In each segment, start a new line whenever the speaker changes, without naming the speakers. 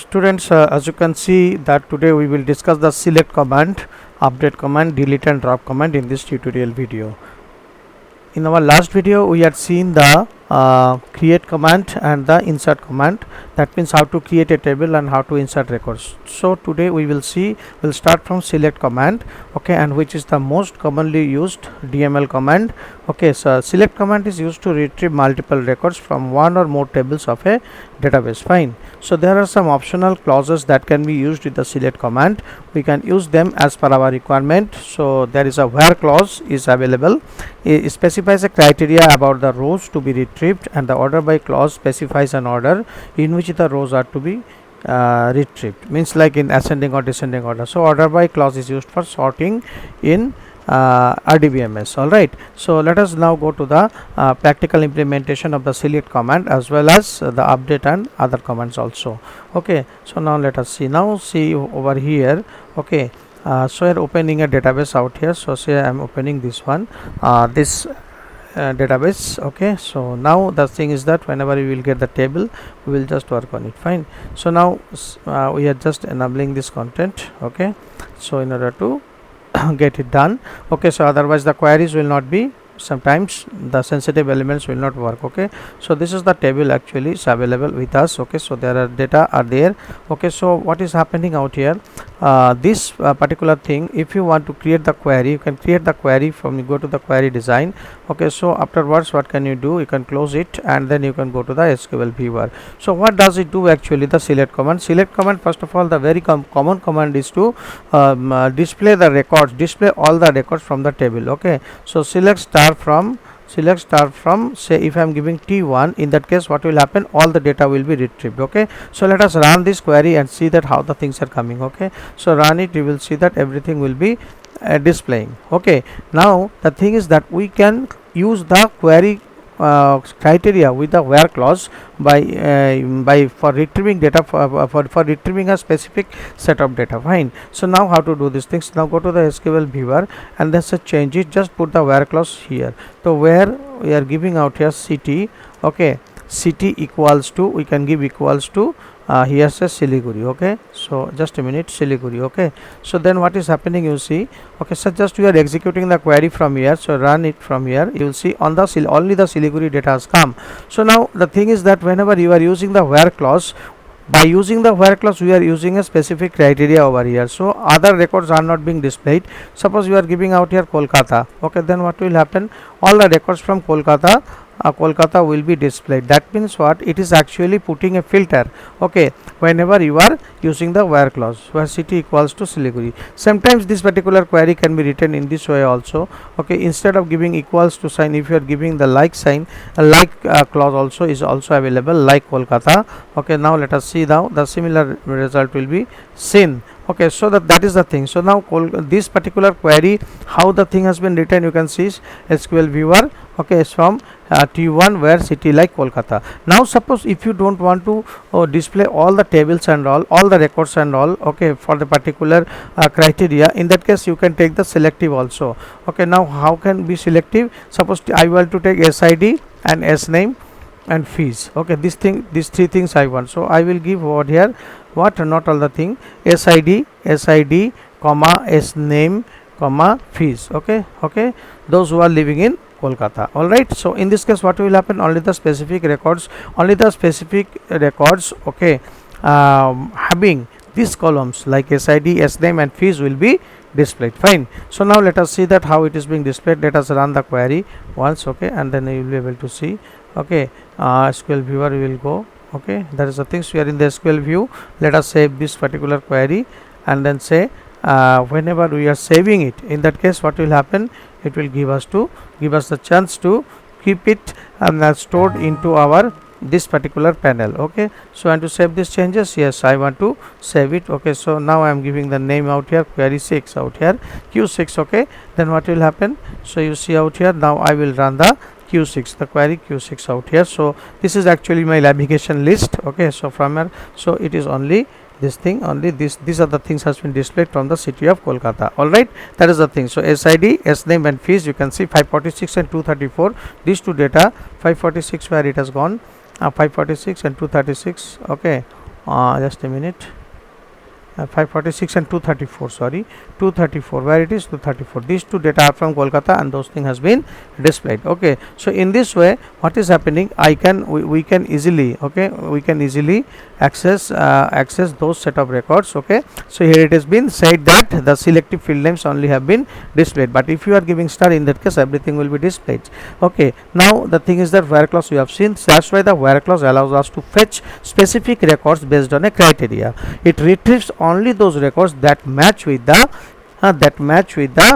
Students, as you can see that today we will discuss the select command, update command, delete and drop command in this tutorial video. In our last video we had seen the create command and the insert command, that means how to create a table and how to insert records. So today we'll start from select command, okay, and which is the most commonly used DML command. Okay, so select command is used to retrieve multiple records from one or more tables of a database. Fine. So there are some optional clauses that can be used with the select command. We can use them as per our requirement. So there is a where clause is available. It specifies a criteria about the rows to be retrieved, and the order by clause specifies an order in which the rows are to be retrieved, means like in ascending or descending order. So order by clause is used for sorting in RDBMS. Alright, so let us now go to the practical implementation of the select command as well as the update and other commands also. Okay, so now let us see over here. Okay, so you're opening a database out here. So say I am opening this one, this database. Okay, so now the thing is that whenever we will get the table, we will just work on it. Fine. So now we are just enabling this content. Okay, so in order to get it done. Okay, so otherwise the queries will not be, sometimes the sensitive elements will not work. Okay, so this is the table actually is available with us. Okay, so there are data are there. Okay, so what is happening out here, this particular thing, if you want to create the query, you can create the query from, you go to the query design. Okay, so afterwards what can you do, you can close it and then you can go to the SQL viewer. So what does it do actually, the select command? Select command, first of all, the very common command is to display the records, display all the records from the table. Okay, so select star from, say if I am giving T1, in that case what will happen, all the data will be retrieved. Okay, so let us run this query and see that how the things are coming. Okay, so run it, you will see that everything will be displaying. Okay, now the thing is that we can use the query criteria with the where clause by for retrieving data for retrieving a specific set of data. Fine. So now how to do these things? Now go to the SQL viewer and then change it, just put the where clause here. So where we are giving out here city. Okay, city equals to, we can give equals to here says Siliguri. Okay, so just a minute, Siliguri. Okay, so then what is happening, you see. Okay, so just we are executing the query from here, so run it from here, you will see on the only the Siliguri data has come. So now the thing is that whenever you are using the where clause, by using the where clause we are using a specific criteria over here, so other records are not being displayed. Suppose you are giving out here Kolkata. Okay, then what will happen, all the records from Kolkata will be displayed. That means what, it is actually putting a filter. Okay, whenever you are using the where clause, where city equals to Siliguri. Sometimes this particular query can be written in this way also. Okay, instead of giving equals to sign, if you are giving the like sign, a like clause also is also available, like Kolkata. Okay, now let us see now the similar result will be seen. Okay, so that is the thing. So now this particular query, how the thing has been written, you can see SQL viewer. Okay, is from T1 where city like Kolkata. Now suppose if you don't want to display all the tables and all the records and all, okay, for the particular criteria, in that case you can take the selective also. Okay, now how can be selective? Suppose I want to take SID and SName and fees. Okay, these three things I want, so I will give over here what, not all the thing, SID comma SName comma fees. Okay, those who are living in Kolkata. All right, so in this case what will happen, only the specific records, okay, having these columns like SID, SName and fees will be displayed. Fine. So now let us see that how it is being displayed. Let us run the query once. Okay, and then you will be able to see. Okay, SQL viewer we will go. Okay, that is the things, we are in the SQL view. Let us save this particular query and then say whenever we are saving it, in that case what will happen, it will give us the chance to keep it stored into our this particular panel. Okay, so and to save these changes, yes, I want to save it. Okay, so now I am giving the name out here, query 6 out here, Q6. Okay, then what will happen, so you see out here, now I will run the Q6, the query Q6 out here. So this is actually my navigation list. Okay, so from here, so it is only this thing, only these are the things has been displayed from the city of Kolkata. All right, that is the thing. So SID, SName and fees, you can see 546 and 234, these two data, 546 where it has gone, 546 and 236. Okay, just a minute. 546 and 234, sorry, 234, where it is 234, these two data are from Kolkata and those thing has been displayed. Okay, so in this way what is happening, we can easily, okay, we can easily access those set of records. Okay, so here it has been said that the selective field names only have been displayed, but if you are giving star, in that case everything will be displayed. Okay, now the thing is that where clause we have seen, so that's why the where clause allows us to fetch specific records based on a criteria. It retrieves only those records that match with the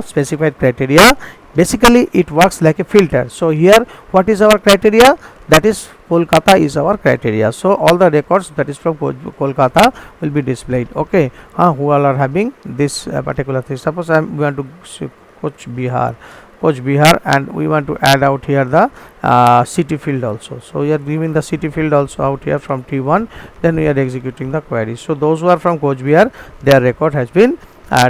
specified criteria. Basically it works like a filter. So here what is our criteria? That is Kolkata is our criteria. So all the records that is from Kolkata will be displayed. Okay, who all are having this particular thing. Suppose we want to see Coach Bihar, and we want to add out here the city field also. So we are giving the city field also out here from T1, then we are executing the query. So those who are from Coach Bihar, their record has been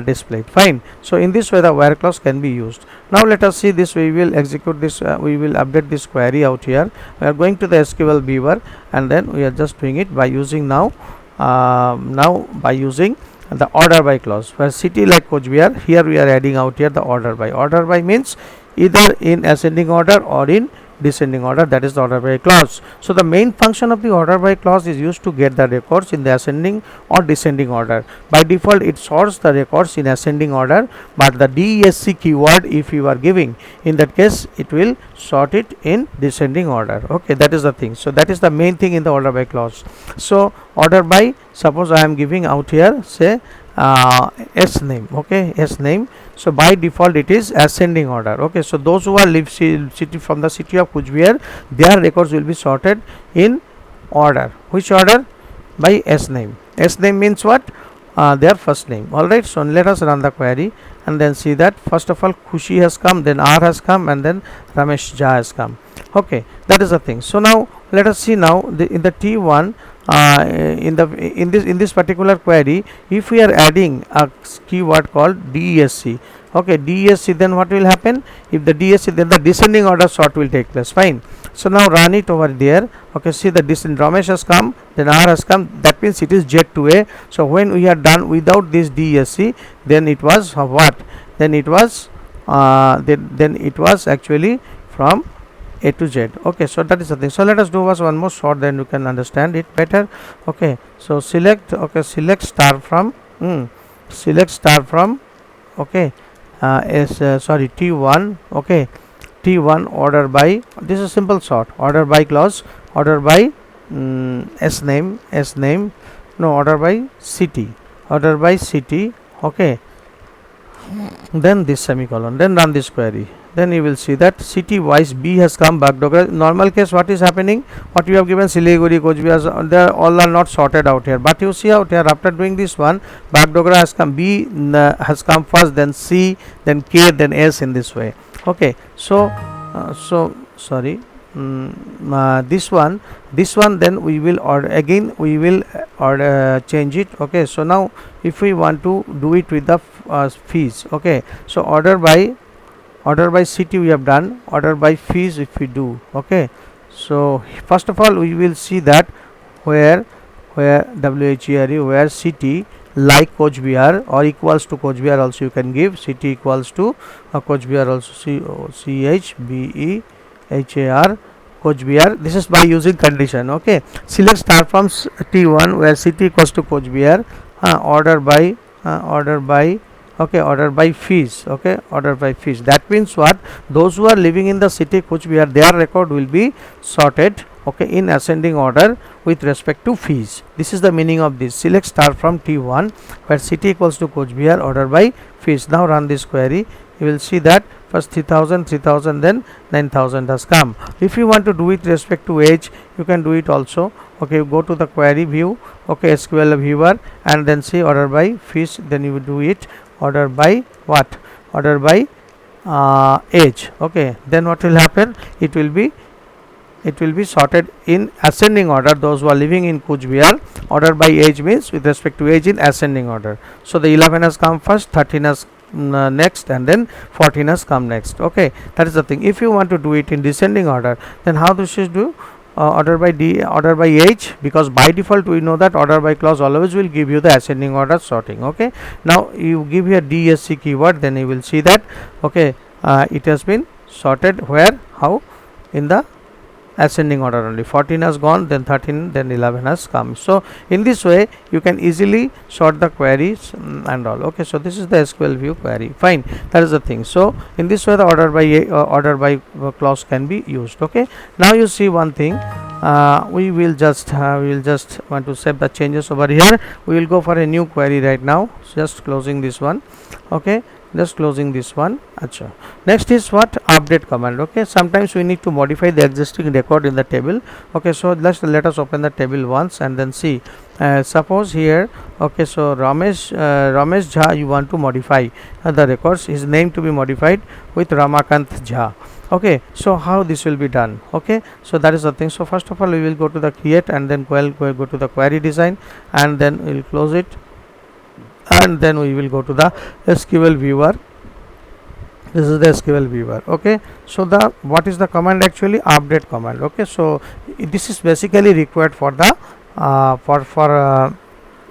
displayed. Fine. So in this way the where clause can be used. Now let us see this. We will execute this, we will update this query out here. We are going to the SQL viewer, and then we are just doing it by using by using the order by clause, where city like Coach Bihar, here we are adding out here the order by. Order by means either in ascending order or in descending order, that is the order by clause. So the main function of the order by clause is used to get the records in the ascending or descending order. By default it sorts the records in ascending order, but the DESC keyword if you are giving, in that case it will sort it in descending order. Okay, that is the thing. So that is the main thing in the order by clause. So order by, suppose I am giving out here say S name. Okay, S name. So by default it is ascending order. Okay, so those who are live city from the city of Coach Bihar, their records will be sorted in order. Which order? By S name. S name means what? Their first name. Alright, so let us run the query and then see that first of all Khushi has come, then R has come, and then Ramesh Jha has come. Okay, that is the thing. So now let us see now in the T1, in this particular query, if we are adding a keyword called DESC. Okay, DESC, then what will happen? If the DESC, then the descending order sort will take place. Fine. So now run it over there. Okay, see the Ramesh has come, then R has come, that means it is Z2A. So when we are done without this DESC, then it was what? Then it was then it was actually from A to Z. Okay, so that is the thing. So let us do one more sort, then you can understand it better. Okay, so select, okay, select star from okay, sorry, T1. Okay, T1 order by, this is simple sort, order by clause, order by S name, no, order by city, okay, then this semicolon, then run this query. Then you will see that city wise B has come, Bagdogra. Normal case what is happening, what you have given Siliguri, Coach Bihar, they all are not sorted out here, but you see out here after doing this one, Bagdogra has come, B has come first, then C, then K, then S, in this way. Okay, so sorry, this one then we will order again, we will change it. Okay, so now if we want to do it with the fees, okay, so order by city we have done, order by fees if we do. Okay, so first of all we will see that where WHERE, where city like Coach Bihar or equals to Coach Bihar, also you can give city equals to Coach Bihar, also CHBEHAR Coach Bihar. This is by using condition. Okay, select star from T1 where city equals to Coach Bihar, order by okay, order by fees. Okay, order by fees, that means what? Those who are living in the city Coach Bihar, their record will be sorted, okay, in ascending order with respect to fees. This is the meaning of this. Select star from T1 where city equals to Coach Bihar, order by fees. Now run this query. You will see that first 3000, then 9000 has come. If you want to do it with respect to age, you can do it also. Okay, go to the query view, okay, SQL viewer, and then see order by fees, then you will do it order by what? Order by age. Okay, then what will happen? It will be sorted in ascending order, those who are living in Coach Bihar. Order by age means with respect to age in ascending order. So the 11 has come first, 13 has next, and then 14 has come next. Okay, that is the thing. If you want to do it in descending order, then how this is do? order by order by H, because by default we know that order by clause always will give you the ascending order sorting. Okay, now you give here DSC keyword, then you will see that okay, it has been sorted where, how, in the ascending order only. 14 has gone, then 13, then 11 has come. So in this way you can easily sort the queries and all. Okay, so this is the SQL view query. Fine, that is the thing. So in this way the order by clause can be used. Okay, now you see one thing, we will just want to save the changes over here. We will go for a new query right now, just closing this one. Okay, just closing this one. Achha. Next is what? Update command. Okay, sometimes we need to modify the existing record in the table. Okay, so let us open the table once and then see. Suppose here, okay, so Ramesh Jha, you want to modify the records, his name to be modified with Ramakant Jha. Okay, so how this will be done? Okay, so that is the thing. So first of all we will go to the create and then go to the query design and then we will close it, and then we will go to the SQL viewer. This is the SQL viewer. Okay, so the what is the command? Actually update command. Okay, so this is basically required for the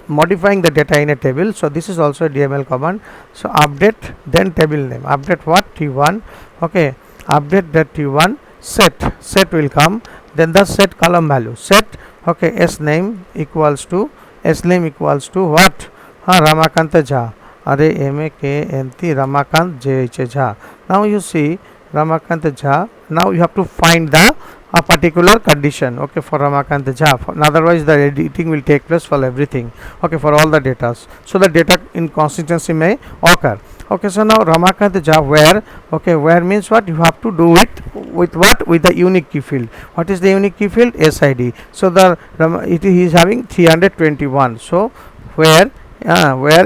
modifying the data in a table. So this is also a DML command. So update, then table name, update what? T1. Okay, update that T1, set will come, then the set column value, set, okay, s name equals to what? Ramakant Jha, RAMAKNT, Ramakant Jha. Now you see Ramakant Jha. Now you have to find the a particular condition, okay, for Ramakant Jha. Otherwise the editing will take place for everything, okay, for all the data. So the data inconsistency may occur. Okay, so now Ramakant Jha where, okay, where means what? You have to do it with what? With the unique key field. What is the unique key field? SID. So the he is having 321. So where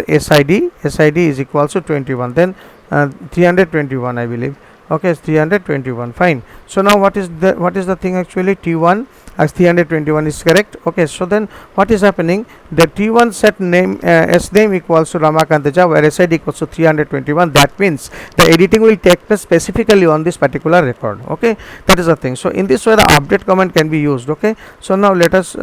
SID is equals to 21, then 321 I believe. Okay, 321. Fine. So now what is the thing? Actually T1 as 321 is correct. Okay, so then what is happening? The T1 set name s name equals to Ramakant Jha, where SID equals to 321. That means the editing will take place specifically on this particular record. Okay, that is the thing. So in this way the update command can be used. Okay, so now let us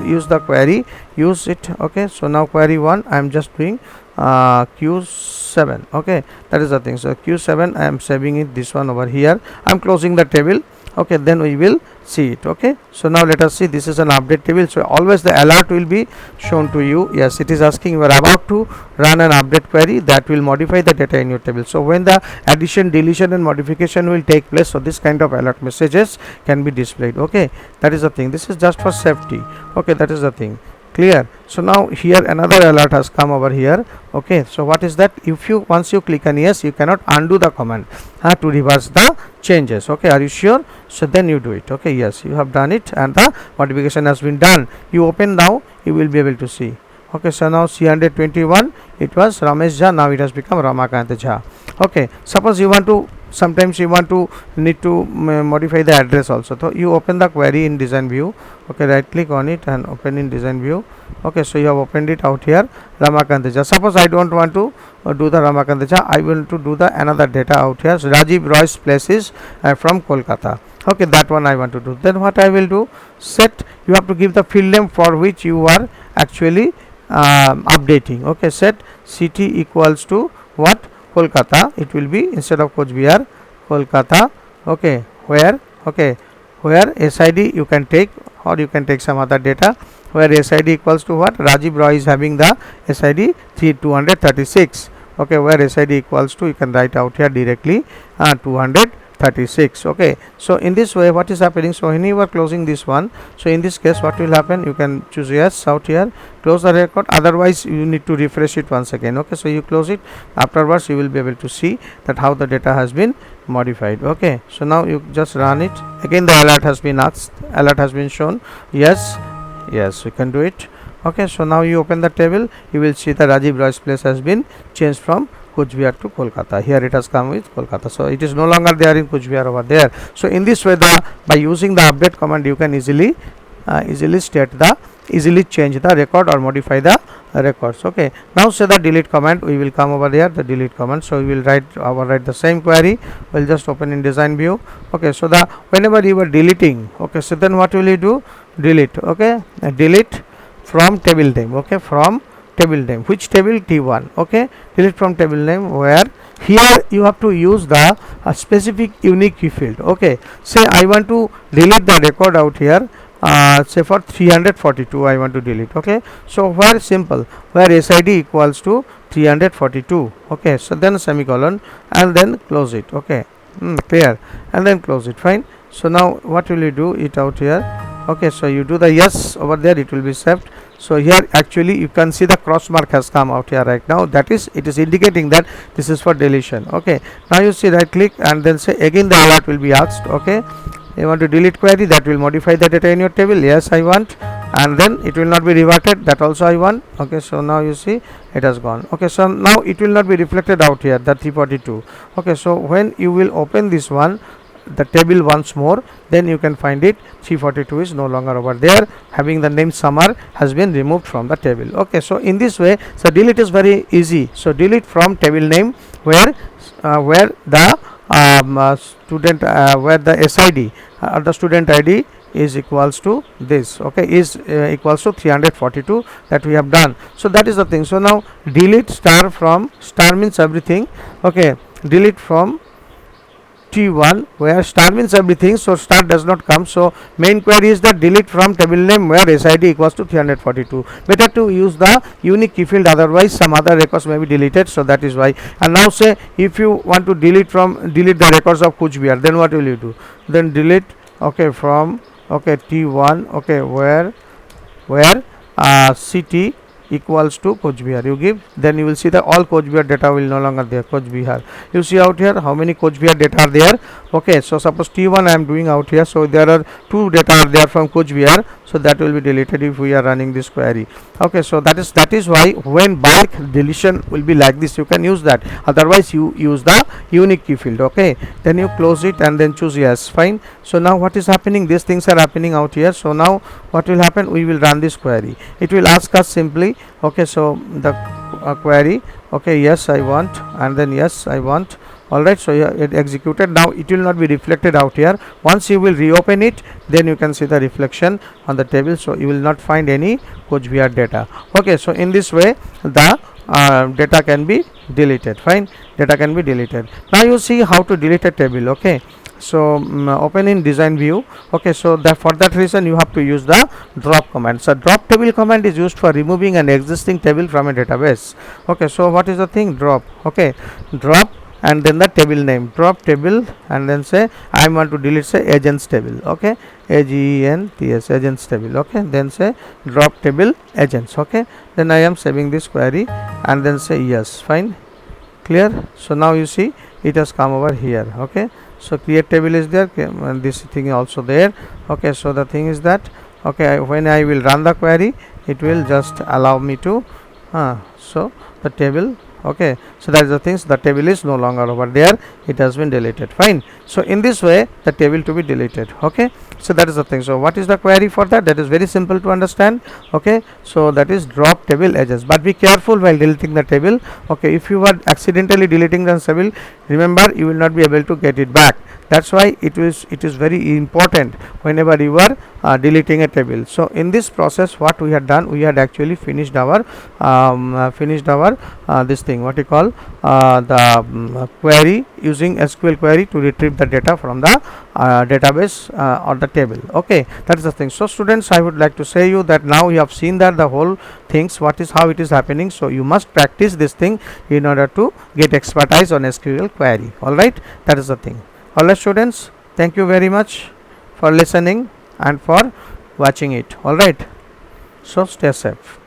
use the query, use it. Okay, so now query 1 I am just doing Q7. Okay, that is the thing. So Q7 I am saving it, this one over here. I am closing the table. Okay, then we will see it. Okay, so now let us see, this is an update table. So always the alert will be shown to you. Yes, it is asking you are about to run an update query that will modify the data in your table. So when the addition, deletion and modification will take place, so this kind of alert messages can be displayed. Okay, that is the thing. This is just for safety. Okay, that is the thing. Clear? So now here another alert has come over here. Okay, so what is that? If you once you click on yes, you cannot undo the command to reverse the changes. Okay, are you sure? So then you do it. Okay, yes, you have done it and the modification has been done. You open now, you will be able to see. Okay, so now 321 it was Ramesh Jha, now it has become Ramakant Jha. Okay, suppose you want to, sometimes you want to need to modify the address also. So you open the query in design view. Okay, right click on it and open in design view. Okay, so you have opened it out here, Ramakant Jha. Suppose I don't want to do the Ramakant Jha, I will to do the another data out here. So Rajiv Roy's place is from Kolkata. Okay, that one I want to do. Then what I will do, set, you have to give the field name for which you are actually updating. Okay, set city equals to what? Kolkata. It will be instead of Coach Bihar, Kolkata. Okay, where? Okay, where SID you can take, or you can take some other data, where SID equals to what? Rajiv Roy is having the SID 236. Okay, where SID equals to, you can write out here directly 236. Okay, so in this way what is happening? So when you are closing this one, so in this case what will happen? You can choose yes out here, close the record, otherwise you need to refresh it once again. Okay, so you close it, afterwards you will be able to see that how the data has been modified. Okay, so now you just run it again, the alert has been asked, alert has been shown. Yes, you can do it. Okay, so now you open the table, you will see the Rajiv Roy's place has been changed from Coach Bihar to Kolkata. Here it has come with Kolkata, so it is no longer there in Coach Bihar over there. So in this way, by using the update command, you can easily state the easily change the record or modify the records. Okay, now say the delete command. We will come over here, the delete command. So we will write the same query. We'll just open in design view. Okay, so the whenever you are deleting, okay, so then what will you do? Delete. Okay, delete from table name. Okay, from table name. Which table? T1. Okay, delete from table name, where here you have to use the specific unique key field. Okay, say I want to delete the record out here, say for 342 I want to delete. Okay, so where simple, where SID equals to 342. Okay, so then semicolon and then close it. Okay, clear, and then close it. Fine. So now what will you do it out here? Okay, so you do the yes over there, it will be saved. So here actually you can see the cross mark has come out here right now, that is, it is indicating that this is for deletion. Okay, now you see, right click and then say again the alert will be asked. Okay, you want to delete query that will modify the data in your table. Yes, I want, and then it will not be reverted, that also I want. Okay, so now you see it has gone. Okay, so now it will not be reflected out here, the 342. Okay, so when you will open this one, the table once more, then you can find it 342 is no longer over there, having the name summer has been removed from the table. Okay, so in this way, so delete is very easy. So delete from table name where the student where the SID the student ID is equals to this. Okay, is equals to 342 that we have done. So that is the thing. So now delete star from, star means everything. Okay, delete from T1 where star means everything, so star does not come. So main query is that delete from table name where SID equals to 342. Better to use the unique key field, otherwise some other records may be deleted. So that is why. And now say if you want to delete the records of Kuch Bihar, then what will you do? Then delete, okay, from, okay, T1, okay, where city equals to Kuch Bihar you give, then you will see that all Kuch Bihar data will no longer there. Kuch Bihar, you see out here how many Kuch Bihar data are there. Okay, so suppose T1 I am doing out here, so there are 2 data are there from Kuch Bihar, so that will be deleted if we are running this query. Okay, so that is why when bulk deletion will be like this, you can use that, otherwise you use the unique key field. Okay, then you close it and then choose yes. Fine. So now what is happening, these things are happening out here. So now what will happen, we will run this query. It will ask us simply, okay, so the query, okay, yes I want, and then yes I want. Alright, so it executed. Now it will not be reflected out here. Once you will reopen it, then you can see the reflection on the table, so you will not find any Kuch Bihar data. Okay, so in this way the data can be deleted. Fine, data can be deleted. Now you see how to delete a table. Okay, so open in design view. Okay, so for that reason you have to use the drop command. So drop table command is used for removing an existing table from a database. Okay, so what is the thing? Drop. Okay, drop and then the table name, drop table, and then say I want to delete, say agents table. Okay, AGENTS, agents table. Okay, then say drop table agents. Okay, then I am saving this query and then say yes. Fine, clear. So now you see it has come over here. Okay, so create table is there, and this thing is also there. Okay, so the thing is that, okay, when I will run the query, it will just allow me to so the table, okay, so that is the things, the table is no longer over there, it has been deleted. Fine. So in this way the table to be deleted. Okay, so that is the thing. So what is the query for that? That is very simple to understand. Okay, so that is drop table edges, but be careful while deleting the table. Okay, if you are accidentally deleting the table, remember you will not be able to get it back. That's why it is very important whenever you are deleting a table. So in this process what we had done, we had actually finished our this thing, what you call the query, using SQL query to retrieve the data from the database or the table. Okay, that is the thing. So students, I would like to say you that now you have seen that the whole things, how it is happening. So you must practice this thing in order to get expertise on SQL query. All right, that is the thing. All right students, thank you very much for listening and for watching it. All right, so stay safe.